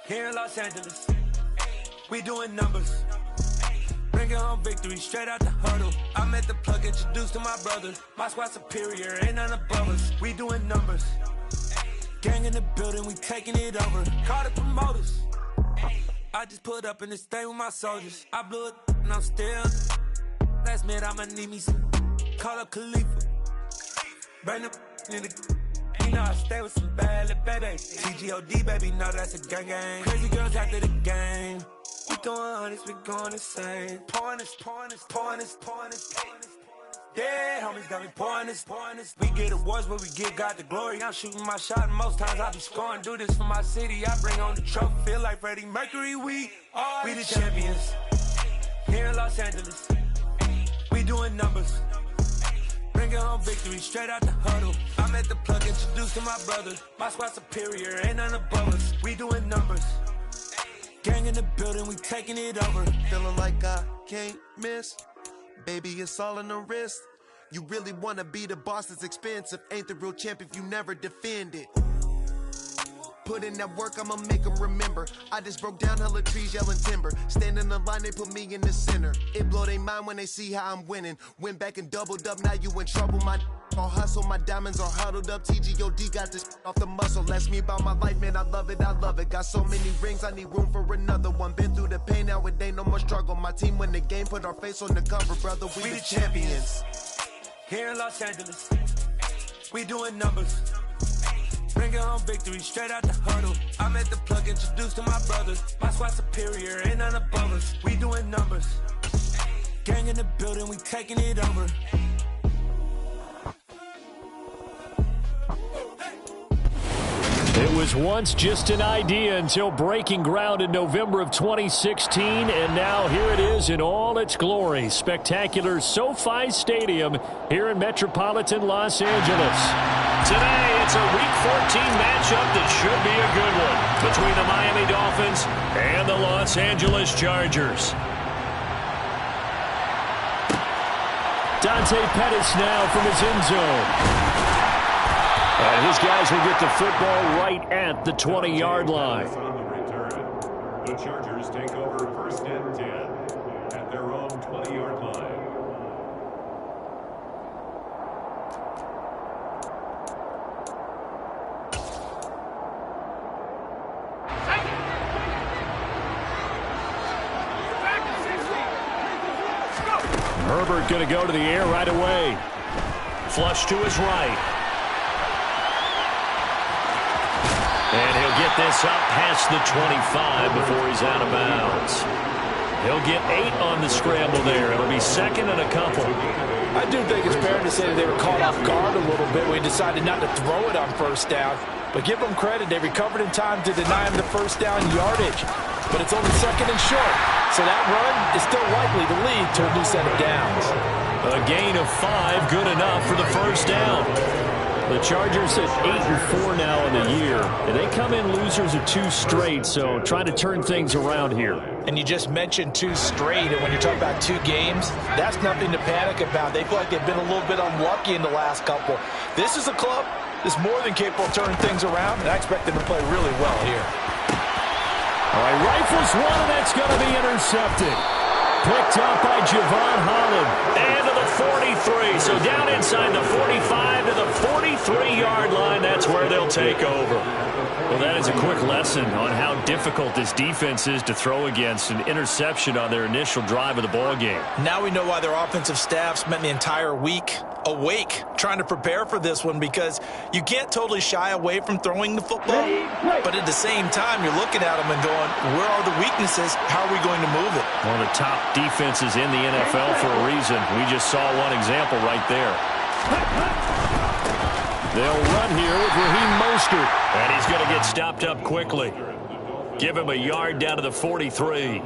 Here in Los Angeles, we doing numbers. Bringing home victory straight out the huddle. I'm at the plug, introduced to my brother. My squad superior, ain't none above us. We doing numbers. Gang in the building, we taking it over. Call the promoters. I just put up in this thing with my soldiers. I blew it and I'm still. Last minute I'ma need me some. Call up Khalifa. Burn the in the. You know I stay with some bad little baby. TGOD baby, know that's a gang gang. Crazy girls after the game. We throwing hundreds, we going insane. Pouring this. Yeah, homies got me pouring this. We get awards, but we give God the glory. I'm shooting my shot, and most times I be scoring. Do this for my city, I bring on the trophy. Feel like Freddie Mercury, we the champions. Here in Los Angeles, we doing numbers. Bringing home victory straight out the huddle. I'm at the plug, introduced to my brother. My squad superior, ain't none above us. We doing numbers. Gang in the building, we taking it over. Feeling like I can't miss. Baby, it's all in the wrist. You really wanna be the boss, it's expensive. Ain't the real champ if you never defend it. Put in that work, I'ma make them remember. I just broke down hella trees, yelling timber. Stand in the line, they put me in the center. It blow their mind when they see how I'm winning. Went back and doubled up, now you in trouble. My all hustle, my diamonds are huddled up. TGOD got this off the muscle. That's me about my life, man, I love it. Got so many rings, I need room for another one. Been through the pain, now it ain't no more struggle. My team win the game, put our face on the cover, brother. We the champions. Here in Los Angeles, we doing numbers. Bringing home victory straight out the huddle. I'm at the plug, introduced to my brother. My squad superior, ain't none above us. We doing numbers. Gang in the building, we taking it over. It was once just an idea until breaking ground in November of 2016, and now here it is in all its glory. Spectacular SoFi Stadium here in metropolitan Los Angeles. Today, it's a Week 14 matchup that should be a good one between the Miami Dolphins and the Los Angeles Chargers. Dante Pettis now from his end zone. And his guys will get the football right at the 20-yard line. The Chargers take over first and 10 at their own 20-yard line. Herbert going to go to the air right away. Flush to his right. And he'll get this up past the 25 before he's out of bounds. He'll get 8 on the scramble there. It'll be second and a couple. I do think it's fair to say that they were caught off guard a little bit when he decided not to throw it on first down. But give them credit. They recovered in time to deny him the first down yardage. But it's only second and short. So that run is still likely to lead to a new set of downs. A gain of 5, good enough for the first down. The Chargers at 8-4 now in the year, and they come in losers of 2 straight, so trying to turn things around here. And you just mentioned 2 straight, and when you're talking about 2 games, that's nothing to panic about. They feel like they've been a little bit unlucky in the last couple. This is a club that's more than capable of turning things around, and I expect them to play really well here. All right, rifles one, and that's going to be intercepted. Picked up by Javon Holland. And to the 43. So down inside the 45 to the 43-yard line. That's where they'll take over. Well, that is a quick lesson on how difficult this defense is to throw against. An interception on their initial drive of the ballgame. Now we know why their offensive staff spent the entire week awake trying to prepare for this one, because you can't totally shy away from throwing the football. But at the same time, you're looking at them and going, where are the weaknesses? How are we going to move it? One of the top defenses in the NFL for a reason. We just saw one example right there. They'll run here with Raheem Mostert. And he's going to get stopped up quickly. Give him a yard down to the 43.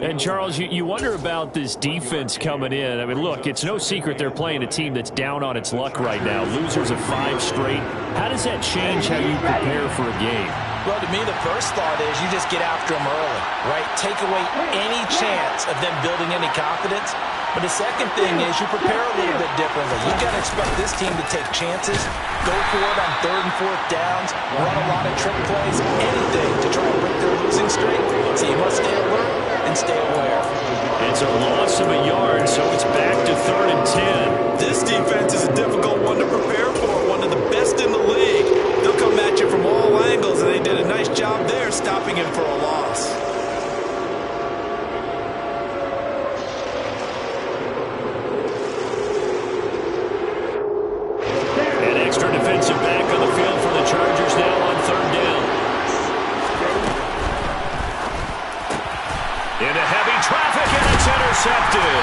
And, Charles, you wonder about this defense coming in. I mean, look, it's no secret they're playing a team that's down on its luck right now. Losers of 5 straight. How does that change how you prepare for a game? Well, to me, the first thought is you just get after them early, right? Take away any chance of them building any confidence. But the second thing is you prepare a little bit differently. You got to expect this team to take chances, go for it on 3rd and 4th downs, run a lot of trick plays, anything to try and break their losing they're stopping him for a loss. An extra defensive back on the field for the Chargers now on third down. Into heavy traffic, and it's intercepted.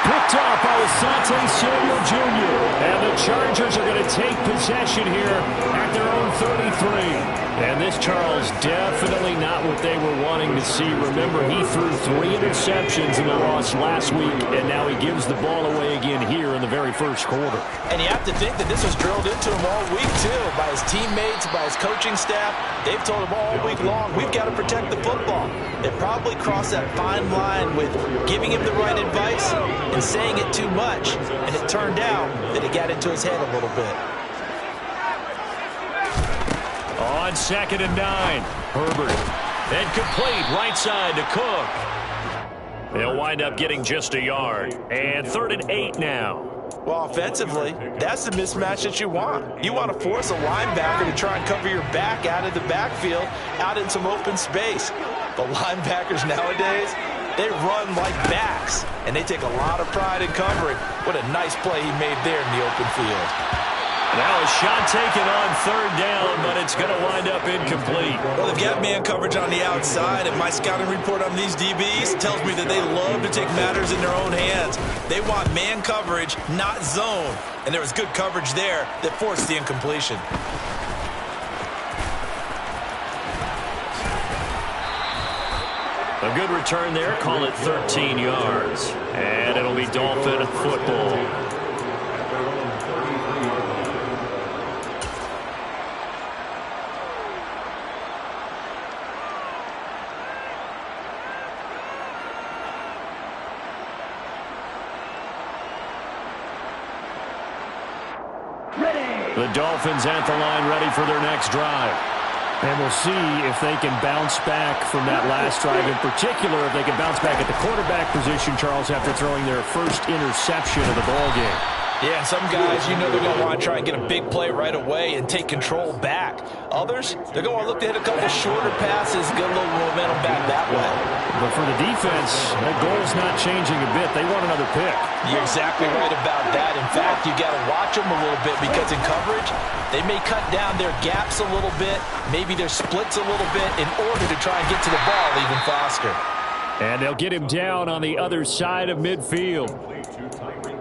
Picked up by Asante Samuel Jr. And the Chargers are going to take possession here at their own 33. And this, Charles, definitely not what they were wanting to see. Remember, he threw 3 interceptions in the loss last week, and now he gives the ball away again here in the very first quarter. And you have to think that this was drilled into him all week, too, by his teammates, by his coaching staff. They've told him all week long, we've got to protect the football. It probably crossed that fine line with giving him the right advice and saying it too much, and it turned out that it got into his head a little bit. On 2nd and 9, Herbert. And complete right side to Cook. They'll wind up getting just a yard. And 3rd and 8 now. Well, offensively, that's the mismatch that you want. You want to force a linebacker to try and cover your back out of the backfield, out in some open space. The linebackers nowadays, they run like backs, and they take a lot of pride in covering. What a nice play he made there in the open field. Now a shot taken on 3rd down, but it's going to wind up incomplete. Well, they've got man coverage on the outside, and my scouting report on these DBs tells me that they love to take matters in their own hands. They want man coverage, not zone. And there was good coverage there that forced the incompletion. A good return there. Call it 13 yards. And it'll be Dolphin football. The Dolphins at the line, ready for their next drive. And we'll see if they can bounce back from that last drive. In particular, if they can bounce back at the quarterback position, Charles, after throwing their first interception of the ballgame. Yeah, some guys, you know, they're going to want to try and get a big play right away and take control back. Others, they're going to look to hit a couple shorter passes, get a little momentum back that way. But for the defense, that goal's not changing a bit. They want another pick. You're exactly right about that. In fact, you got to watch them a little bit because in coverage, they may cut down their gaps a little bit, maybe their splits a little bit in order to try and get to the ball even faster. And they'll get him down on the other side of midfield.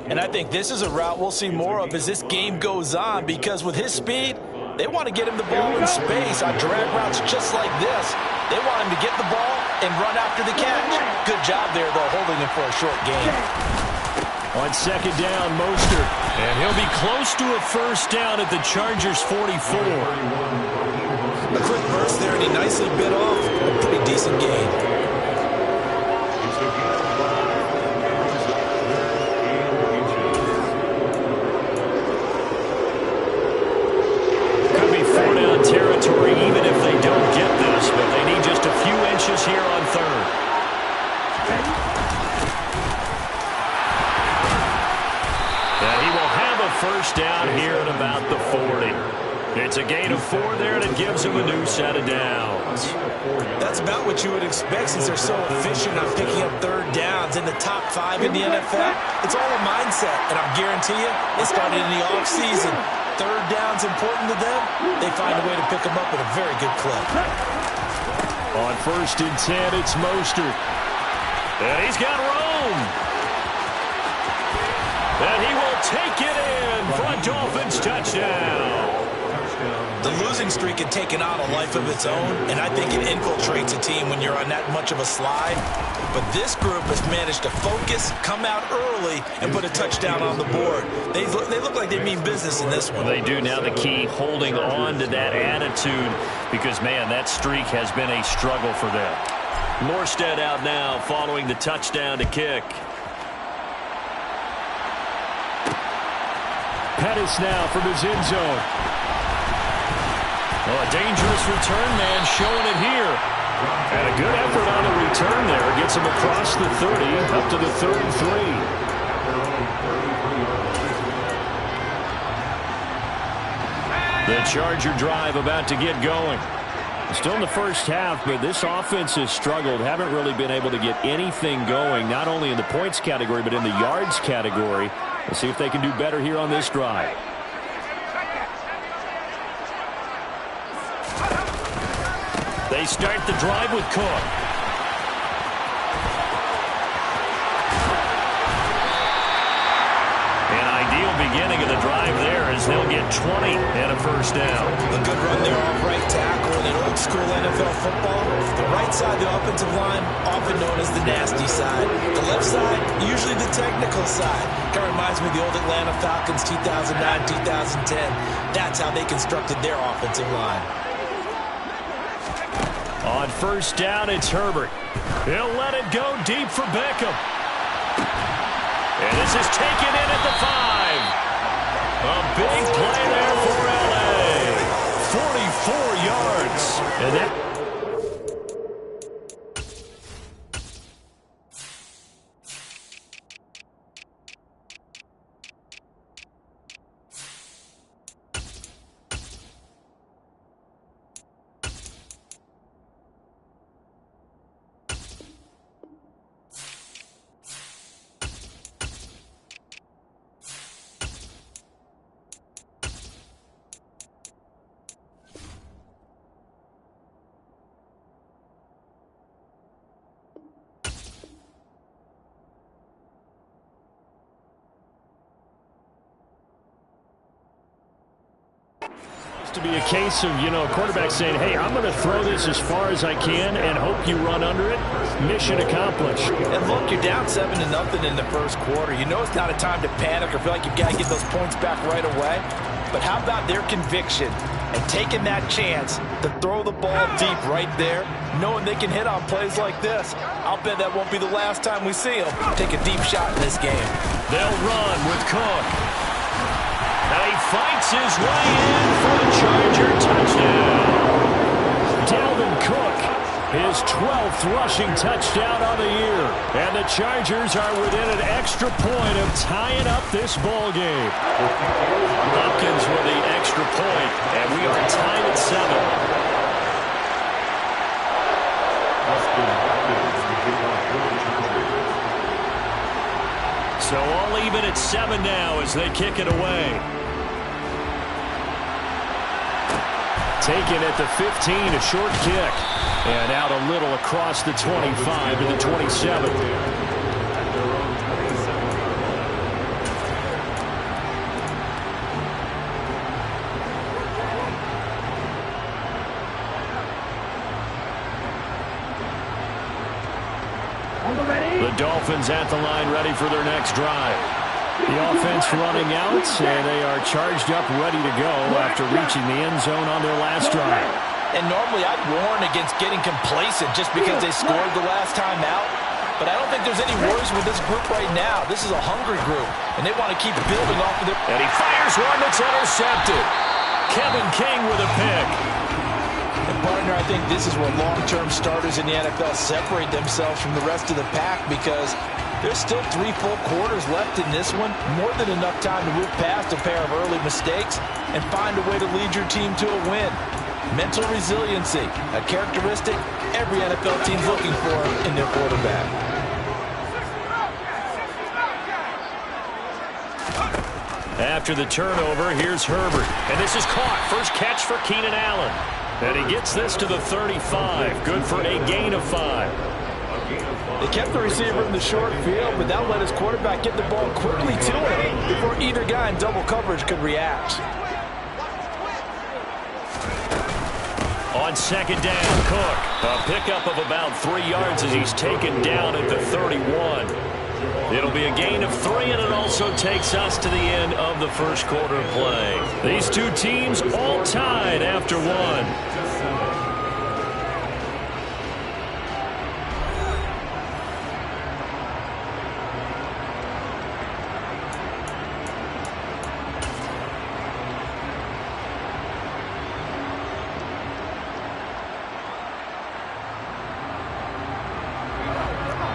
And I think this is a route we'll see more of as this game goes on, because with his speed, they want to get him the ball in space on drag routes just like this. They want him to get the ball and run after the catch. Good job there, though, holding him for a short gain. On 2nd down, Mostert. And he'll be close to a first down at the Chargers' 44. A quick burst there, and he nicely bit off a pretty decent gain. Territory, even if they don't get this, but they need just a few inches here on 3rd. And he will have a first down here at about the 40. It's a gain of 4 there, and it gives him a new set of downs. That's about what you would expect since they're so efficient on picking up 3rd downs in the top 5 in the NFL. It's all a mindset, and I'll guarantee you, it started in the offseason. 3rd down's important to them. They find a way to pick them up at a very good clip. On 1st and 10, it's Mostert. And he's got Rome. And he will take it in for a Dolphins touchdown. The losing streak had taken on a life of its own, and I think it infiltrates a team when you're on that much of a slide. But this group has managed to focus, come out early, and put a touchdown on the board. They look like they mean business in this one. They do. Now the key, holding on to that attitude, because, man, that streak has been a struggle for them. Morstead out now following the touchdown to kick. Pettis now from his end zone. Well, a dangerous return man showing it here. And a good effort on the return there. Gets him across the 30, up to the 33. The Charger drive about to get going. Still in the first half, but this offense has struggled. Haven't really been able to get anything going, not only in the points category, but in the yards category. Let's see if they can do better here on this drive. They start the drive with Cook. An ideal beginning of the drive there as they'll get 20 and a first down. A good run there off right tackle. In old school NFL football, the right side of the offensive line, often known as the nasty side. The left side, usually the technical side. Kind of reminds me of the old Atlanta Falcons 2009-2010. That's how they constructed their offensive line. On first down, it's Herbert. He'll let it go deep for Beckham. And this is taken in at the 5. A big play there for L.A. 44 yards. And that... to be a case of, a quarterback saying, hey, I'm going to throw this as far as I can and hope you run under it. Mission accomplished. And look, you're down 7-0 in the first quarter. You know it's not a time to panic or feel like you've got to get those points back right away. But how about their conviction and taking that chance to throw the ball deep right there, knowing they can hit on plays like this? I'll bet that won't be the last time we see them take a deep shot in this game. They'll run with Cook. And he fights his way in for the Charger touchdown. Dalvin Cook, his 12th rushing touchdown on the year. And the Chargers are within an extra point of tying up this ball game. Hopkins with the extra point, and we are tied at 7. So all even at 7 now as they kick it away. Taken at the 15, a short kick. And out a little across the 25 to the 27. The Dolphins at the line ready for their next drive. The offense running out, and they are charged up, ready to go after reaching the end zone on their last drive. And normally I'd warn against getting complacent just because they scored the last time out. But I don't think there's any worries with this group right now. This is a hungry group, and they want to keep building off of their... And he fires one that's intercepted. Kevin King with a pick. And partner, I think this is where long-term starters in the NFL separate themselves from the rest of the pack, because there's still 3 full quarters left in this one. More than enough time to move past a pair of early mistakes and find a way to lead your team to a win. Mental resiliency, a characteristic every NFL team's looking for in their quarterback. After the turnover, here's Herbert. And this is caught. First catch for Keenan Allen. And he gets this to the 35. Good for a gain of 5. They kept the receiver in the short field, but that let his quarterback get the ball quickly to him before either guy in double coverage could react. On second down, Cook. A pickup of about 3 yards as he's taken down at the 31. It'll be a gain of 3, and it also takes us to the end of the first quarter of play. These two teams all tied after 1.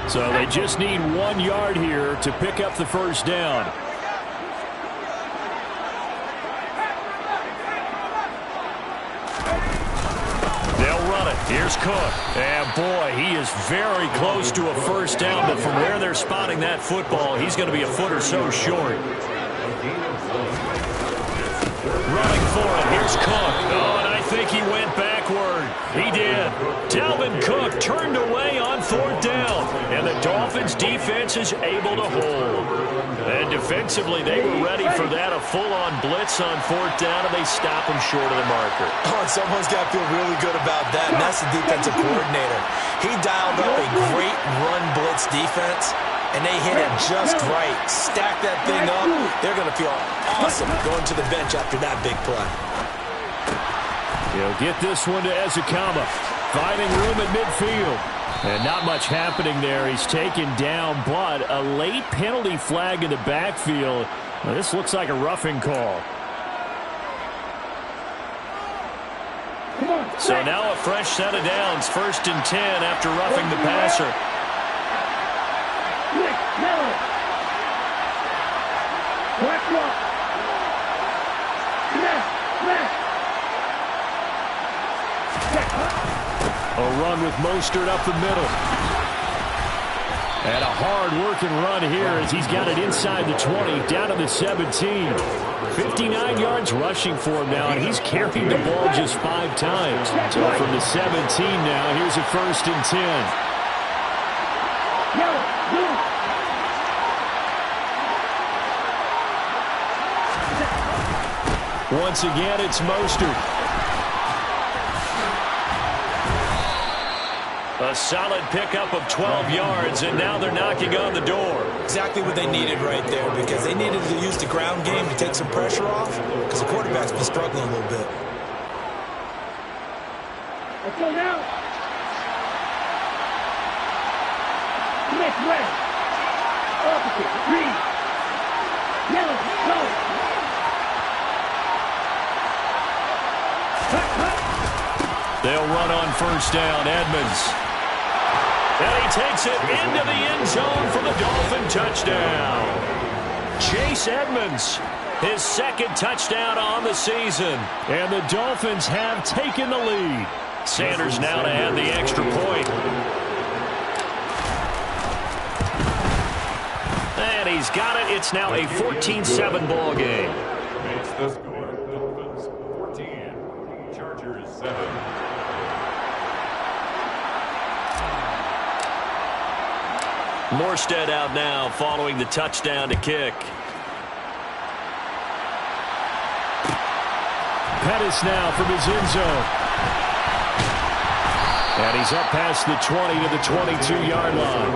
So they just need 1 yard here to pick up the first down. They'll punt. Here's Cook. And, boy, he is very close to a first down, but from where they're spotting that football, he's going to be a foot or so short. Running for it. Here's Cook. Oh, and I think he went backward. He did. Dalvin Cook turned away on fourth down, and the Dolphins' defense is able to hold. And defensively, they were ready for that, a full-on blitz on fourth down, and they stop him short of the marker. Oh, and someone's got to feel really good about that, and that's the defensive coordinator. He dialed up a great run blitz defense, and they hit it just right. Stack that thing up. They're going to feel awesome going to the bench after that big play. He'll get this one to Ezekama, finding room at midfield. And not much happening there. He's taken down, but a late penalty flag in the backfield. Well, this looks like a roughing call. So now a fresh set of downs, 1st and 10 after roughing the passer. A run with Mostert up the middle. And a hard-working run here as he's got it inside the 20, down to the 17. 59 yards rushing for him now, and he's carried the ball just 5 times. So from the 17 now, here's a 1st and 10. Once again, it's Mostert. A solid pickup of 12 yards, and now they're knocking on the door. Exactly what they needed right there, because they needed to use the ground game to take some pressure off, because the quarterback's been struggling a little bit. Let's go now. Next way. Opposite. Green. Yellow. Go. They'll run on 1st down. Edmonds. And he takes it into the end zone for the Dolphin touchdown. Chase Edmonds, his 2nd touchdown on the season. And the Dolphins have taken the lead. Sanders now to add the extra point. And he's got it. It's now a 14-7 ball game. Makes the score. Dolphins 14, Chargers 7. Morstead out now following the touchdown to kick. Pettis now from his end zone. And he's up past the 20 to the 22-yard line.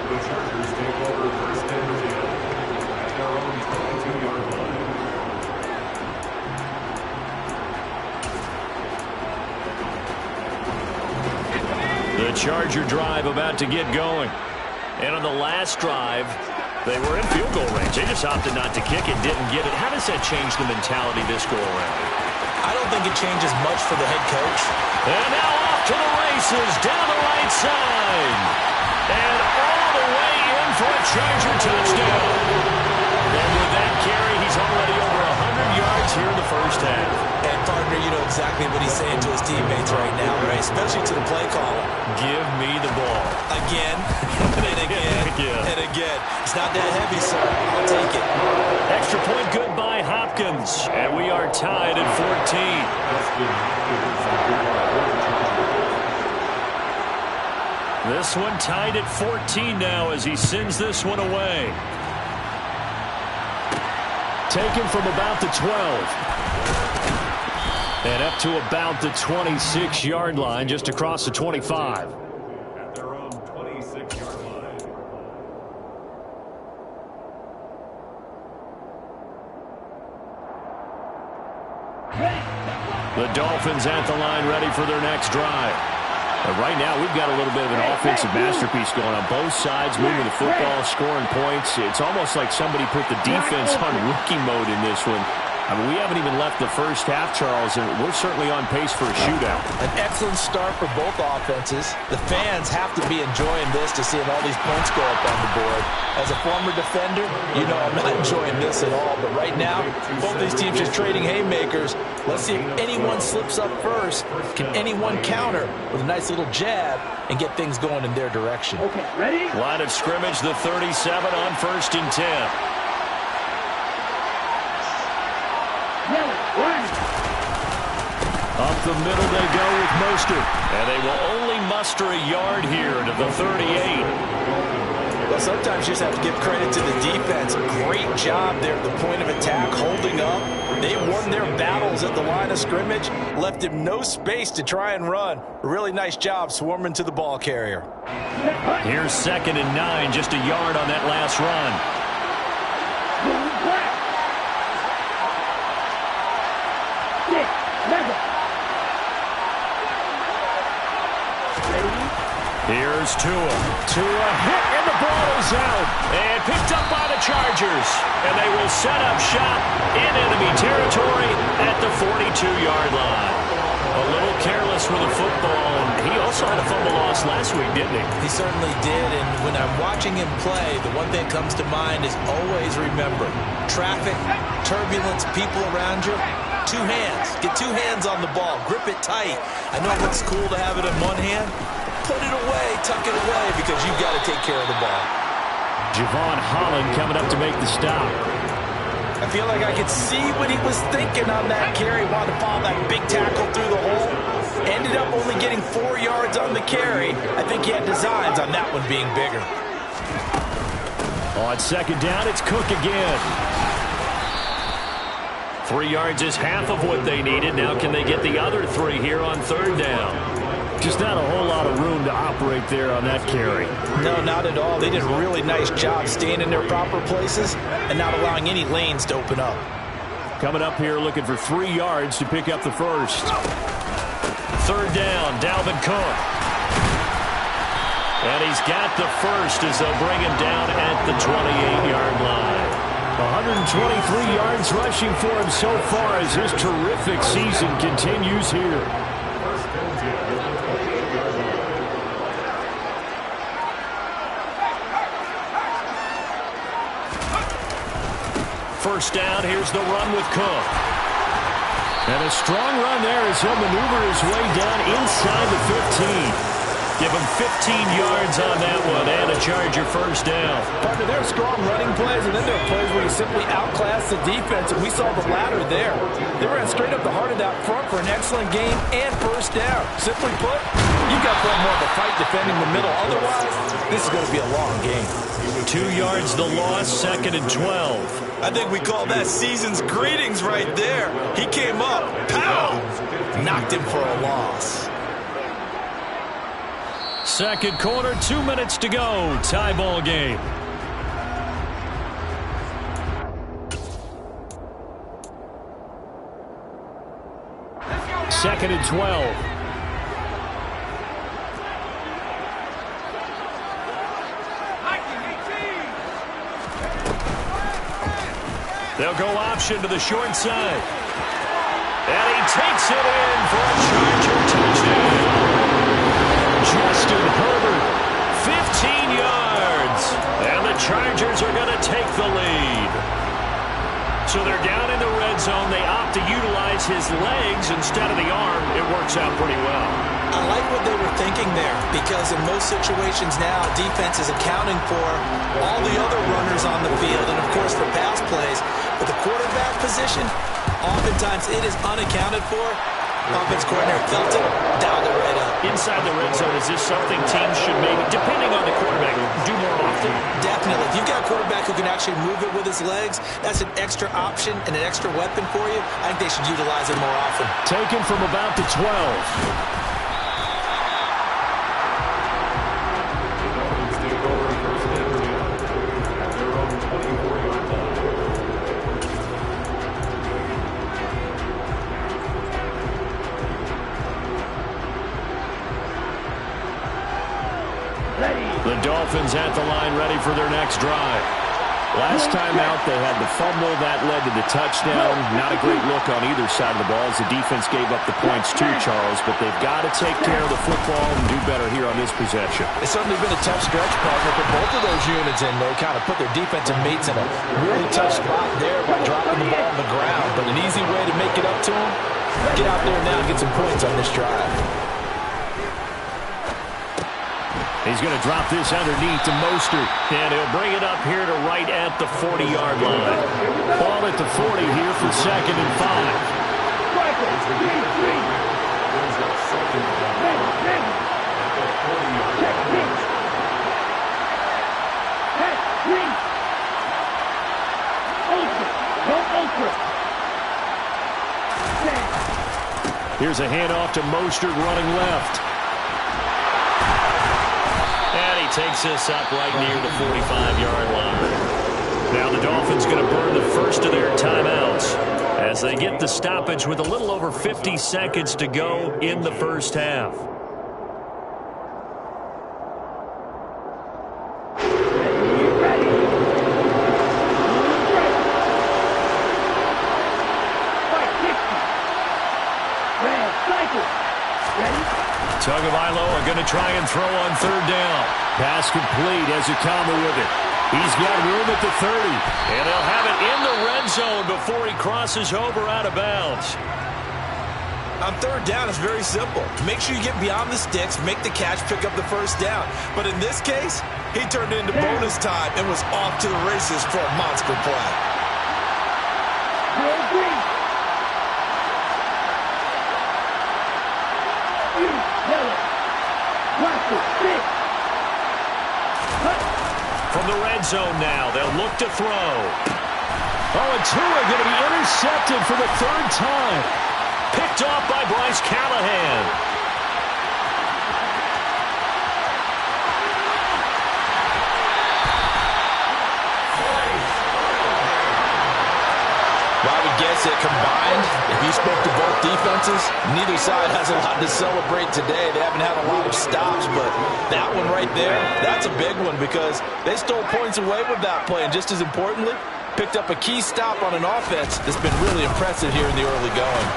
The Chargers take over 1st and 10 at their own 22-yard line. The Charger drive about to get going. And on the last drive, they were in field goal range. They just opted not to kick it, didn't get it. How does that change the mentality this go-around? I don't think it changes much for the head coach. And now off to the races, down the right side. And all the way in for a Charger touchdown. And with that carry, he's already over 100 yards here in the first half. And, partner, you know exactly what he's saying to his teammates right now, right? Especially to the play caller. Give me the ball. Again, and again, and again. It's not that heavy, sir. I'll take it. Extra point good by Hopkins. And we are tied at 14. This one tied at 14 now as he sends this one away. Taken from about the 12. And up to about the 26-yard line, just across the 25. At their own 26-yard line. The Dolphins at the line ready for their next drive. And right now, we've got a little bit of an offensive masterpiece going on both sides, moving the football, scoring points. It's almost like somebody put the defense on rookie mode in this one. I mean, we haven't even left the first half, Charles, and we're certainly on pace for a shootout. An excellent start for both offenses. The fans have to be enjoying this to seeing all these points go up on the board. As a former defender, you know I'm not enjoying this at all. But right now, both these teams just trading haymakers. Let's see if anyone slips up first. Can anyone counter with a nice little jab and get things going in their direction? Okay, ready? Line of scrimmage, the 37 on 1st and 10. Up the middle they go with Mostert. And they will only muster a yard here to the 38. Well, sometimes you just have to give credit to the defense. Great job there at the point of attack, holding up. They won their battles at the line of scrimmage, left him no space to try and run. A really nice job swarming to the ball carrier. Here's 2nd and 9, just a yard on that last run. Here's Tua. Tua hit, and the ball is out. And picked up by the Chargers. And they will set up shop in enemy territory at the 42-yard line. A little careless with the football. And he also had a fumble loss last week, didn't he? He certainly did. And when I'm watching him play, the one thing that comes to mind is always remember, traffic, turbulence, people around you. 2 hands. Get 2 hands on the ball. Grip it tight. I know it looks cool to have it in one hand. Put it away, tuck it away, because you've got to take care of the ball. Javon Holland coming up to make the stop. I feel like I could see what he was thinking on that carry. Wanted to follow that big tackle through the hole. Ended up only getting 4 yards on the carry. I think he had designs on that one being bigger. On 2nd down, it's Cook again. 3 yards is half of what they needed. Now can they get the other 3 here on 3rd down? Just not a whole lot of room to operate there on that carry. No, not at all. They did a really nice job staying in their proper places and not allowing any lanes to open up. Coming up here looking for 3 yards to pick up the first. 3rd down, Dalvin Cook. And he's got the first as they'll bring him down at the 28-yard line. 123 yards rushing for him so far as this terrific season continues here. First down, here's the run with Cook. And a strong run there as he'll maneuver his way down inside the 15. Give him 15 yards on that one and a Charger first down. Partner, there are strong running plays, and then there are plays where you simply outclass the defense, and we saw the latter there. They ran straight up the heart of that front for an excellent game and first down. Simply put, you've got to put more of a fight defending the middle. Otherwise, this is going to be a long game. 2 yards the loss, 2nd and 12. I think we call that season's greetings right there. He came up, pow! Knocked him for a loss. 2nd quarter, 2 minutes to go. Tie ball game. Second and 12. They'll go option to the short side. And he takes it in for a Charger touchdown. Justin Herbert, 15 yards. And the Chargers are going to take the lead. So they're down in the red zone. They opt to utilize his legs instead of the arm. It works out pretty well. I like what they were thinking there, because in most situations now, defense is accounting for all the other runners on the field and, of course, for pass plays. But the quarterback position, oftentimes it is unaccounted for. Offense coordinator felt it, dialed it right up. Inside the red zone, is this something teams should maybe, depending on the quarterback, do more often? Definitely. If you've got a quarterback who can actually move it with his legs, that's an extra option and an extra weapon for you. I think they should utilize it more often. Taken from about the 12. The Dolphins at the line ready for their next drive. Last time out, they had the fumble. That led to the touchdown. Not a great look on either side of the ball as the defense gave up the points too, Charles. But they've got to take care of the football and do better here on this possession. It's certainly been a tough stretch, partner, for both of those units, and they kind of put their defensive mates in a really tough spot there by dropping the ball on the ground. But an easy way to make it up to them, get out there now and get some points on this drive. He's going to drop this underneath to Mostert, and he'll bring it up here to right at the 40-yard line. Ball at the 40 here for 2nd and 5. Here's a handoff to Mostert running left. And he takes this up right near the 45-yard line. Now the Dolphins going to burn the first of their timeouts as they get the stoppage with a little over 50 seconds to go in the first half. Tagovailoa going to try and throw on 3rd down. Pass complete as Okama with it. He's got room at the 30. And they'll have it in the red zone before he crosses over out of bounds. On 3rd down, it's very simple. Make sure you get beyond the sticks, make the catch, pick up the 1st down. But in this case, he turned it into bonus time and was off to the races for a monster play. From the red zone now, they'll look to throw. Oh, and Tua going to be intercepted for the 3rd time. Picked off by Bryce Callahan. I would guess it combined, if you spoke to both defenses, neither side has a lot to celebrate today. They haven't had a lot of stops, but that one right there, that's a big one because they stole points away with that play. And just as importantly, picked up a key stop on an offense that's been really impressive here in the early going.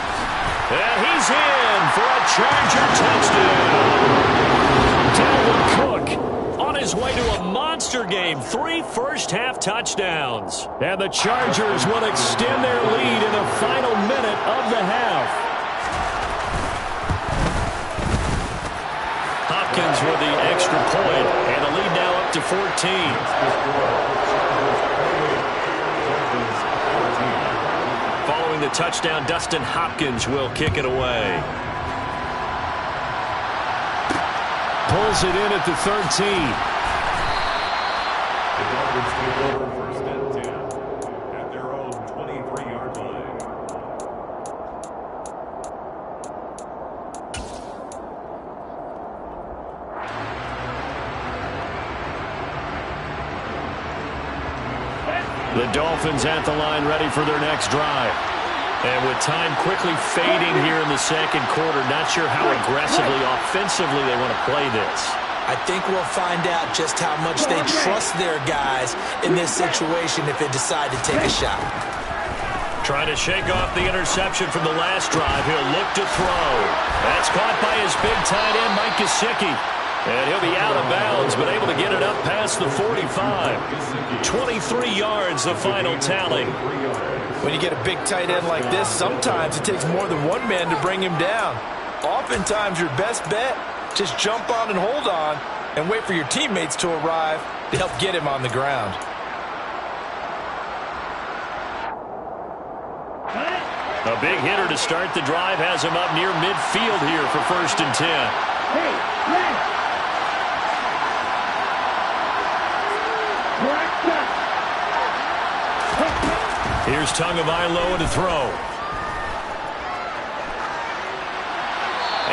And he's in for a Charger touchdown. Dalvin Cook on his way to a monster game. 3 first-half touchdowns. And the Chargers will extend their lead in the final minute of the half. Hopkins with the extra point, and the lead now up to 14. Following the touchdown, Dustin Hopkins will kick it away. Pulls it in at the 13. The Dolphins take over 1st and 10 at their own 23-yard line. The Dolphins at the line ready for their next drive. And with time quickly fading here in the 2nd quarter, not sure how aggressively, offensively they want to play this. I think we'll find out just how much they trust their guys in this situation if they decide to take a shot. Trying to shake off the interception from the last drive. He'll look to throw. That's caught by his big tight end, Mike Gesicki. And he'll be out of bounds, but able to get it up past the 45. 23 yards, the final tally. When you get a big tight end like this, sometimes it takes more than one man to bring him down. Oftentimes, your best bet, just jump on and hold on and wait for your teammates to arrive to help get him on the ground. A big hitter to start the drive has him up near midfield here for 1st and 10. Hey, left. Here's Tagovailoa to throw.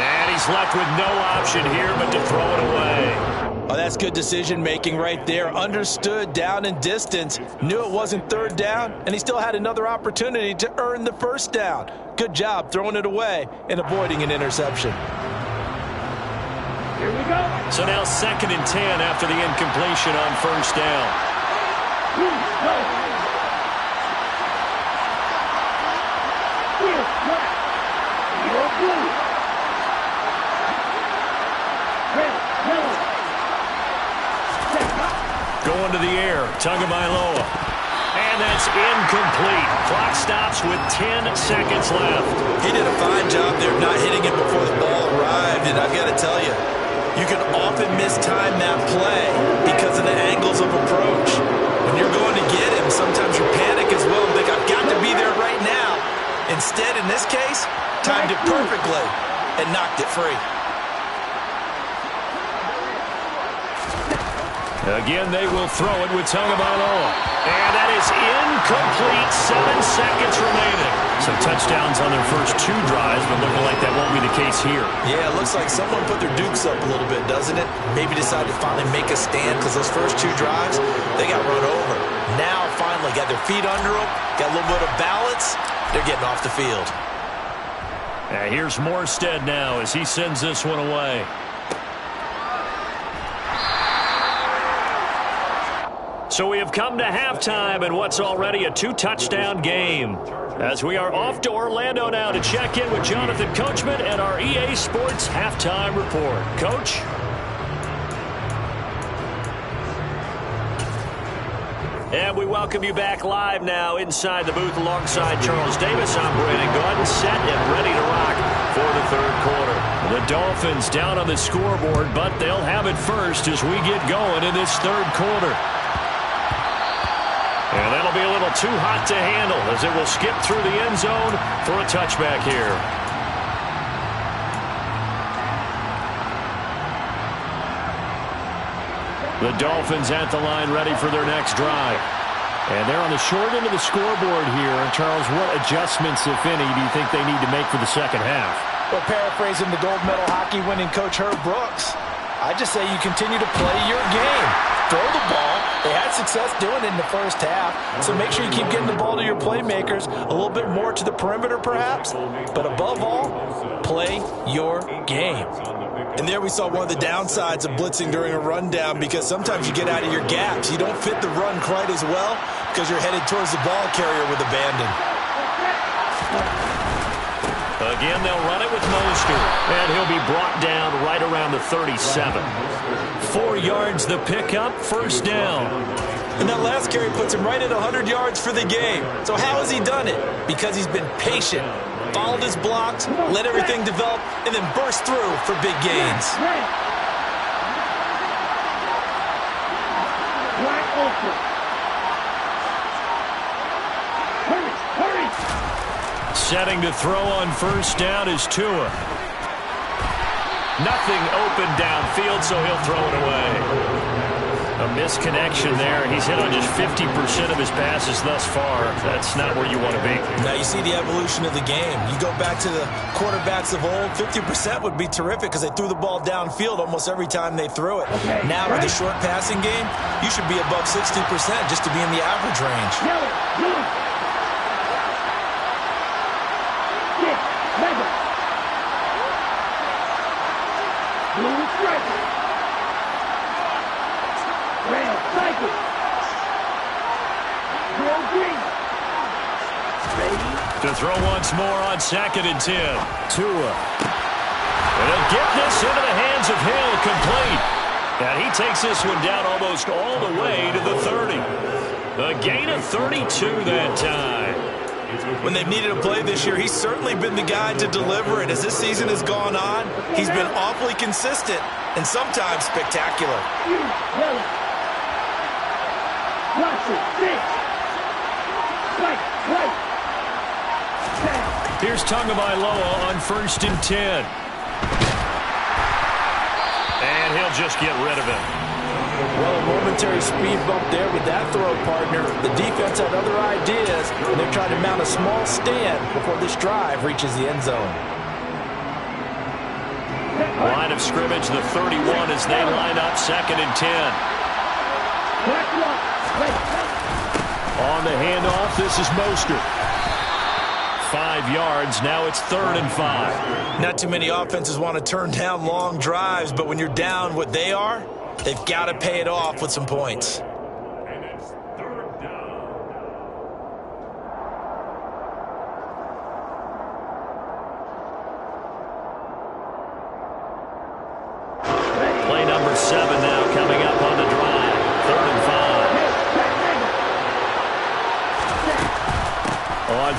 And he's left with no option here but to throw it away. Oh, that's good decision-making right there. Understood down and distance. Knew it wasn't 3rd down, and he still had another opportunity to earn the 1st down. Good job throwing it away and avoiding an interception. Here we go. So now 2nd and 10 after the incompletion on 1st down. Going to the air, Tagovailoa. And that's incomplete. Clock stops with 10 seconds left. He did a fine job there not hitting it before the ball arrived, and I've got to tell you, you can often mistime that play because of the angles of approach. When you're going to get him, sometimes you panic as well and think, I've got to be there right now. Instead, in this case, timed it perfectly and knocked it free. Again, they will throw it with Tagovailoa. And that is incomplete. 7 seconds remaining. Some touchdowns on their first 2 drives, but looking like that won't be the case here. Yeah, it looks like someone put their dukes up a little bit, doesn't it? Maybe decided to finally make a stand because those first 2 drives, they got run over. Now, finally, got their feet under them, got a little bit of balance. They're getting off the field. Here's Morstead now as he sends this one away. So we have come to halftime in what's already a 2-touchdown game. As we are off to Orlando now to check in with Jonathan Coachman and our EA Sports Halftime Report. Coach? And we welcome you back live now inside the booth alongside Charles Davis. I'm Brandon Gaudin, set and ready to rock for the third quarter. The Dolphins down on the scoreboard, but they'll have it first as we get going in this third quarter. And that'll be a little too hot to handle as it will skip through the end zone for a touchback here. The Dolphins at the line ready for their next drive. And they're on the short end of the scoreboard here. And Charles, what adjustments, if any, do you think they need to make for the second half? Well, paraphrasing the gold medal hockey winning coach Herb Brooks, I just say you continue to play your game. Throw the ball. They had success doing it in the first half, so make sure you keep getting the ball to your playmakers, a little bit more to the perimeter perhaps, but above all, play your game. And there we saw one of the downsides of blitzing during a rundown because sometimes you get out of your gaps. You don't fit the run quite as well because you're headed towards the ball carrier with abandon. Again, they'll run it with Mostert, and he'll be brought down right around the 37. 4 yards the pickup, first down. And that last carry puts him right at 100 yards for the game. So how has he done it? Because he's been patient, followed his blocks, let everything develop, and then burst through for big gains. Setting to throw on first down is Tua. Nothing open downfield, so he'll throw it away. A misconnection there. He's hit on just 50% of his passes thus far. That's not where you want to be. Now you see the evolution of the game. You go back to the quarterbacks of old, 50% would be terrific because they threw the ball downfield almost every time they threw it. Now with the short passing game, you should be above 60% just to be in the average range. To throw once more on 2nd and 10. Tua. And he'll get this into the hands of Hill, complete. And he takes this one down almost all the way to the 30. A gain of 32 that time. When they've needed a play this year, he's certainly been the guy to deliver it. As this season has gone on, he's been awfully consistent and sometimes spectacular. Here's Tagovailoa on 1st and 10. And he'll just get rid of it. Well, a momentary speed bump there with that throw, partner. The defense had other ideas, and they're trying to mount a small stand before this drive reaches the end zone. Line of scrimmage, the 31 as they line up 2nd and 10. On the handoff, this is Mostert. 5 yards, now it's 3rd and 5. Not too many offenses want to turn down long drives, but when you're down what they are, they've got to pay it off with some points. And it's 3rd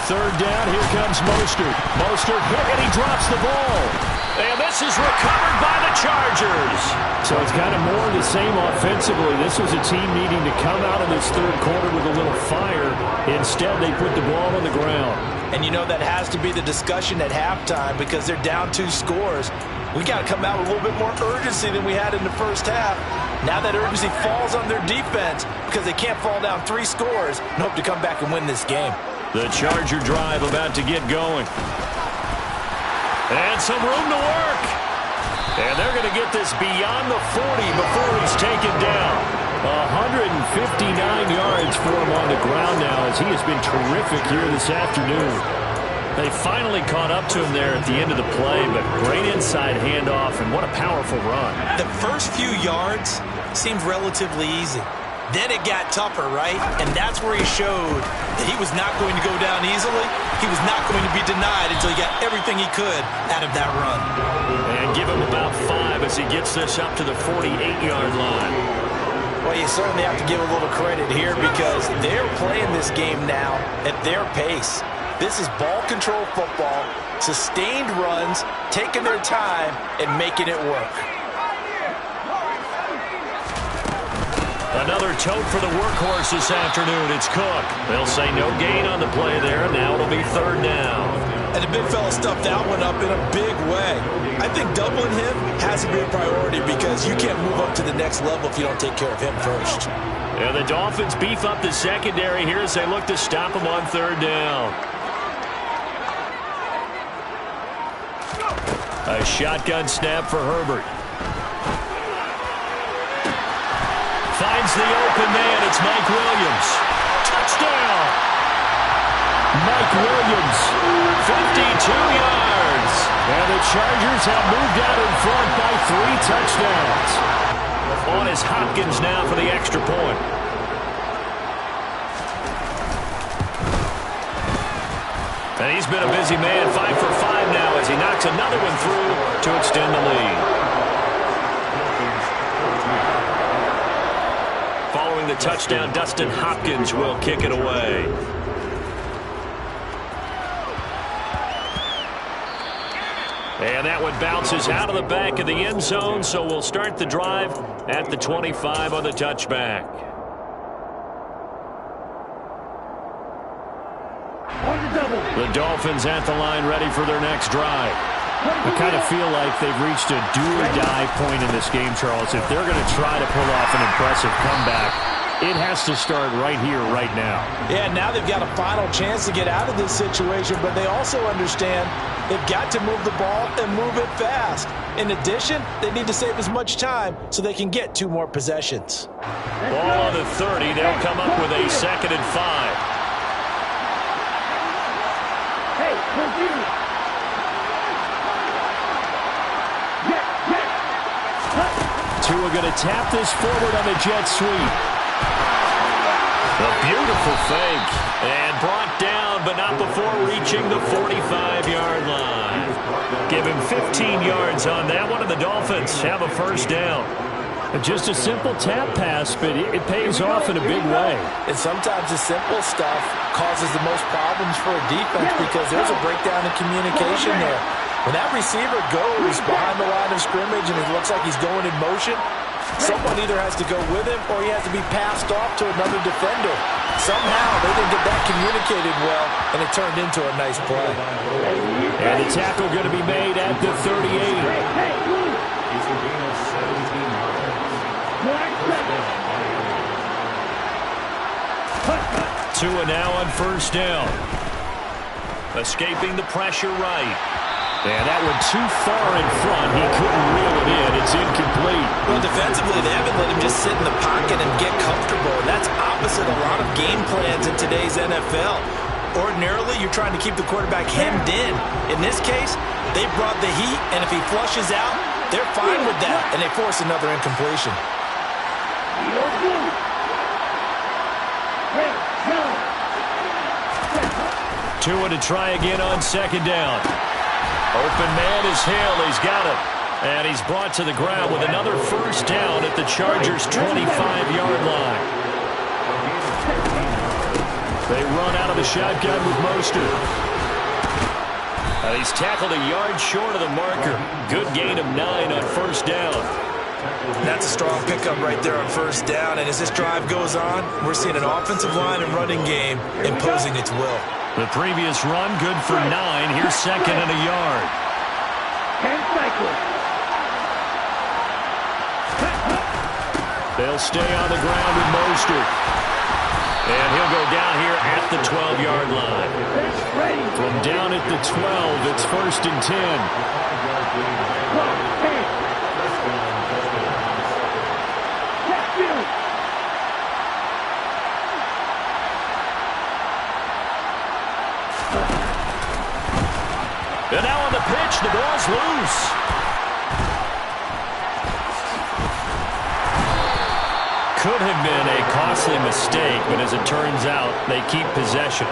third down, here comes Mostert. Mostert hit, and he drops the ball. And this is recovered by the Chargers. So it's kind of more of the same offensively. This was a team needing to come out of this third quarter with a little fire. Instead, they put the ball on the ground. And you know that has to be the discussion at halftime because they're down 2 scores. We got to come out with a little bit more urgency than we had in the first half. Now that urgency falls on their defense because they can't fall down 3 scores and hope to come back and win this game. The Charger drive about to get going. And some room to work. And they're going to get this beyond the 40 before he's taken down. 159 yards for him on the ground now as he has been terrific here this afternoon. They finally caught up to him there at the end of the play, but great inside handoff, and what a powerful run. The first few yards seemed relatively easy. Then it got tougher, right? And that's where he showed that he was not going to go down easily. He was not going to be denied until he got everything he could out of that run. And give him about 5 as he gets this up to the 48-yard line. Well, you certainly have to give a little credit here because they're playing this game now at their pace. This is ball control football, sustained runs, taking their time, and making it work. Another tote for the workhorse this afternoon. It's Cook. They'll say no gain on the play there. Now it'll be third down. And the big fella stuffed that one up in a big way. I think doubling him has to be a priority because you can't move up to the next level if you don't take care of him first. And the Dolphins beef up the secondary here as they look to stop him on third down. A shotgun snap for Herbert. Finds the open man. It's Mike Williams. Touchdown! Mike Williams, 52 yards. And the Chargers have moved out in front by 3 touchdowns. On is Hopkins now for the extra point. And he's been a busy man, 5 for 5 now as he knocks another one through to extend the lead. Following the touchdown, Dustin Hopkins will kick it away. And that one bounces out of the back of the end zone, so we'll start the drive at the 25 on the touchback. The Dolphins at the line ready for their next drive. I kind of feel like they've reached a do-or-die point in this game, Charles. If they're going to try to pull off an impressive comeback, it has to start right here, right now. Yeah, now they've got a final chance to get out of this situation, but they also understand they've got to move the ball and move it fast. In addition, they need to save as much time so they can get 2 more possessions. Ball on the 30. They'll come up with a 2nd and 5. Tua going to tap this forward on the jet sweep. A beautiful fake. And brought down, but not before reaching the 45-yard line. Give him 15 yards on that one, and the Dolphins have a first down. Just a simple tap pass, but it pays off in a big way. And sometimes the simple stuff causes the most problems for a defense because there's a breakdown in communication there. When that receiver goes behind the line of scrimmage and it looks like he's going in motion, someone either has to go with him or he has to be passed off to another defender. Somehow they didn't get that communicated well, and it turned into a nice play. And the tackle going to be made at the 38. Tua now on first down. Escaping the pressure right. And that one too far in front. He couldn't reel it in. It's incomplete. Well, defensively, they haven't let him just sit in the pocket and get comfortable. And that's opposite a lot of game plans in today's NFL. Ordinarily, you're trying to keep the quarterback hemmed in. In this case, they brought the heat, and if he flushes out, they're fine with that, and they force another incompletion. Tua to try again on second down. Open man is Hill. He's got it. And he's brought to the ground with another first down at the Chargers' 25-yard line. They run out of the shotgun with Mostert. He's tackled a yard short of the marker. Good gain of 9 on first down. That's a strong pickup right there on first down. And as this drive goes on, we're seeing an offensive line and running game imposing its will. The previous run, good for 9. Here's second and a yard. 10 cycles. They'll stay on the ground with Mostert. And he'll go down here at the 12-yard line. From down at the 12, it's first and 10. And now on the pitch, the ball's loose. Could have been a costly mistake, but as it turns out, they keep possession.